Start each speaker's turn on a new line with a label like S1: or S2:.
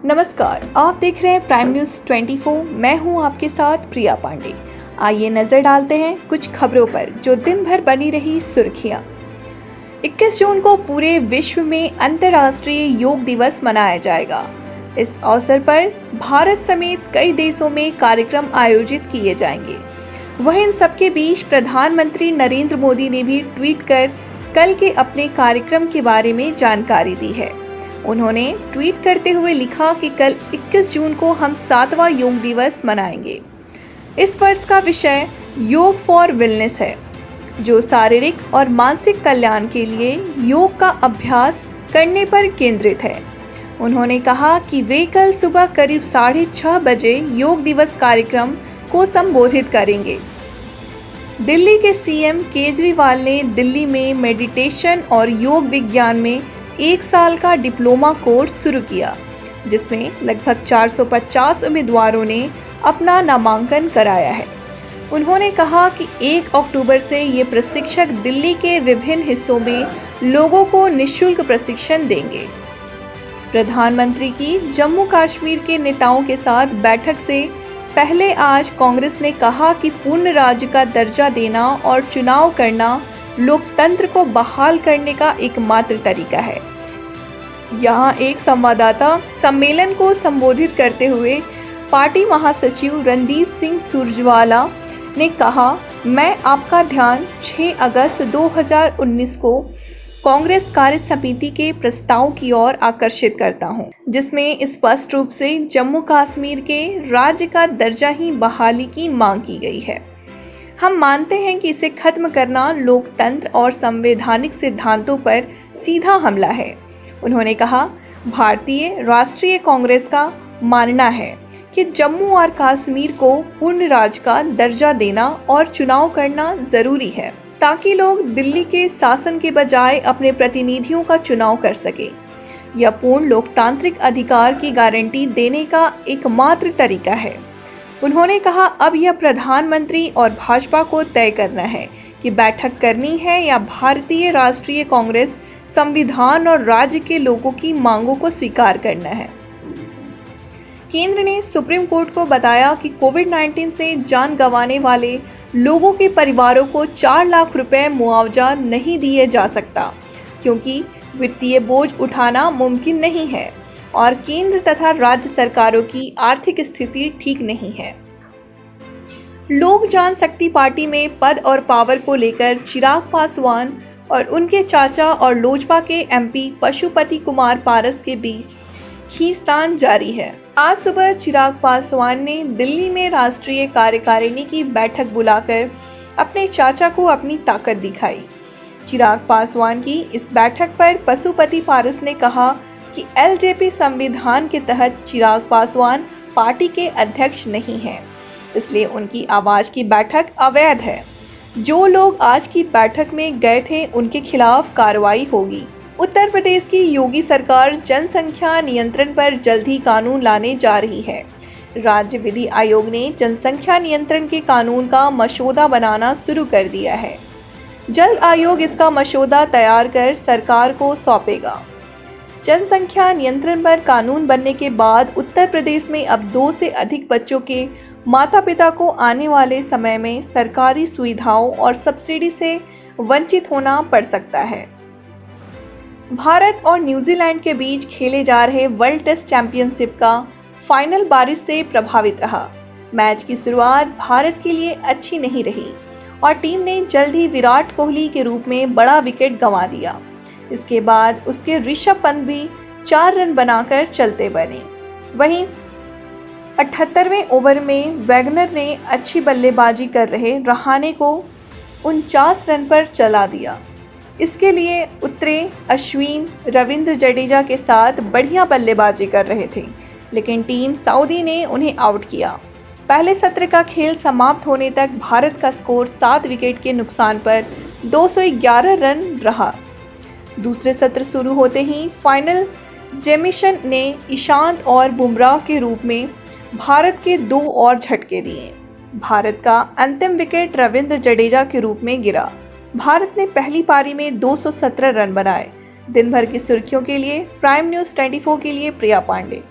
S1: नमस्कार, आप देख रहे हैं प्राइम न्यूज़ 24। मैं हूं आपके साथ प्रिया पांडे। आइए नजर डालते हैं कुछ खबरों पर जो दिन भर बनी रही सुर्खियां। 21 जून को पूरे विश्व में अंतर्राष्ट्रीय योग दिवस मनाया जाएगा। इस अवसर पर भारत समेत कई देशों में कार्यक्रम आयोजित किए जाएंगे। वहीं इन सबके बीच प्रधानमंत्री नरेंद्र मोदी ने भी ट्वीट कर कल के अपने कार्यक्रम के बारे में जानकारी दी है। उन्होंने ट्वीट करते हुए लिखा कि कल 21 जून को हम 7वां योग दिवस मनाएंगे। इस वर्ष का विषय योग फॉर वेलनेस है, जो शारीरिक और मानसिक कल्याण के लिए योग का अभ्यास करने पर केंद्रित है। उन्होंने कहा कि वे कल सुबह करीब 6:30 बजे योग दिवस कार्यक्रम को संबोधित करेंगे। दिल्ली के सीएम केजरीवाल ने दिल्ली में मेडिटेशन और योग विज्ञान में 1 साल का डिप्लोमा कोर्स शुरू किया, जिसमें लगभग 450 उम्मीदवारों ने अपना नामांकन कराया है। उन्होंने कहा कि 1 अक्टूबर से ये प्रशिक्षक दिल्ली के विभिन्न हिस्सों में लोगों को निःशुल्क प्रशिक्षण देंगे। प्रधानमंत्री की जम्मू कश्मीर के नेताओं के साथ बैठक से पहले आज कांग्रेस ने कहा कि पूर्ण राज्य का दर्जा देना और चुनाव करना लोकतंत्र को बहाल करने का एकमात्र तरीका है। यहाँ एक संवाददाता सम्मेलन को संबोधित करते हुए पार्टी महासचिव रणदीप सिंह सुरजेवाला ने कहा, मैं आपका ध्यान 6 अगस्त 2019 को कांग्रेस कार्य समिति के प्रस्ताव की ओर आकर्षित करता हूं, जिसमें स्पष्ट रूप से जम्मू कश्मीर के राज्य का दर्जा ही बहाली की मांग की गई है। हम मानते हैं कि इसे खत्म करना लोकतंत्र और संवैधानिक सिद्धांतों पर सीधा हमला है। उन्होंने कहा, भारतीय राष्ट्रीय कांग्रेस का मानना है कि जम्मू और कश्मीर को पूर्ण राज्य का दर्जा देना और चुनाव करना जरूरी है, ताकि लोग दिल्ली के शासन के बजाय अपने प्रतिनिधियों का चुनाव कर सके। यह पूर्ण लोकतांत्रिक अधिकार की गारंटी देने का एकमात्र तरीका है। उन्होंने कहा, अब यह प्रधानमंत्री और भाजपा को तय करना है कि बैठक करनी है या भारतीय राष्ट्रीय कांग्रेस संविधान और राज्य के लोगों की मांगों को स्वीकार करना है। केंद्र ने सुप्रीम कोर्ट को बताया कि कोविड-19 से जान गंवाने वाले लोगों के परिवारों को 4 लाख रुपए मुआवजा नहीं दिए जा सकता, क्योंकि वित्तीय बोझ उठाना मुमकिन नहीं है और केंद्र तथा राज्य सरकारों की आर्थिक स्थिति ठीक नहीं है। लोक जनशक्ति पार्टी में पद और पावर को लेकर चिराग पासवान और उनके चाचा और लोजपा के एमपी पशुपति कुमार पारस के बीच खींचतान जारी है। आज सुबह चिराग पासवान ने दिल्ली में राष्ट्रीय कार्यकारिणी की बैठक बुलाकर अपने चाचा को अपनी ताकत दिखाई। चिराग पासवान की इस बैठक पर पशुपति पारस ने कहा कि एलजेपी संविधान के तहत चिराग पासवान पार्टी के अध्यक्ष नहीं हैं, इसलिए उनकी आवाज की बैठक अवैध है। जो लोग आज की बैठक में गए थे उनके खिलाफ कार्रवाई होगी। उत्तर प्रदेश की योगी सरकार जनसंख्या नियंत्रण पर जल्द ही कानून लाने जा रही है। राज्य विधि आयोग ने जनसंख्या नियंत्रण के कानून का मसौदा बनाना शुरू कर दिया है। जल्द आयोग इसका मसौदा तैयार कर सरकार को सौंपेगा। जनसंख्या नियंत्रण पर कानून बनने के बाद उत्तर प्रदेश में अब 2 से अधिक बच्चों के माता पिता को आने वाले समय में सरकारी सुविधाओं और सब्सिडी से वंचित होना पड़ सकता है। भारत और न्यूजीलैंड के बीच खेले जा रहे वर्ल्ड टेस्ट चैंपियनशिप का फाइनल बारिश से प्रभावित रहा। मैच की शुरुआत भारत के लिए अच्छी नहीं रही और टीम ने जल्द ही विराट कोहली के रूप में बड़ा विकेट गंवा दिया। इसके बाद उसके ऋषभ पंत भी 4 रन बनाकर चलते बने। वहीं 78वें ओवर में वैगनर ने अच्छी बल्लेबाजी कर रहे रहाणे को 49 रन पर चला दिया। इसके लिए उतरे अश्विन रविंद्र जडेजा के साथ बढ़िया बल्लेबाजी कर रहे थे, लेकिन टीम सऊदी ने उन्हें आउट किया। पहले सत्र का खेल समाप्त होने तक भारत का स्कोर 7 विकेट के नुकसान पर 211 रन रहा। दूसरे सत्र शुरू होते ही फाइनल जेमिसन ने ईशांत और बुमराह के रूप में भारत के 2 और झटके दिए। भारत का अंतिम विकेट रविंद्र जडेजा के रूप में गिरा। भारत ने पहली पारी में 217 रन बनाए। दिन भर की सुर्खियों के लिए प्राइम न्यूज़ 24 के लिए प्रिया पांडे।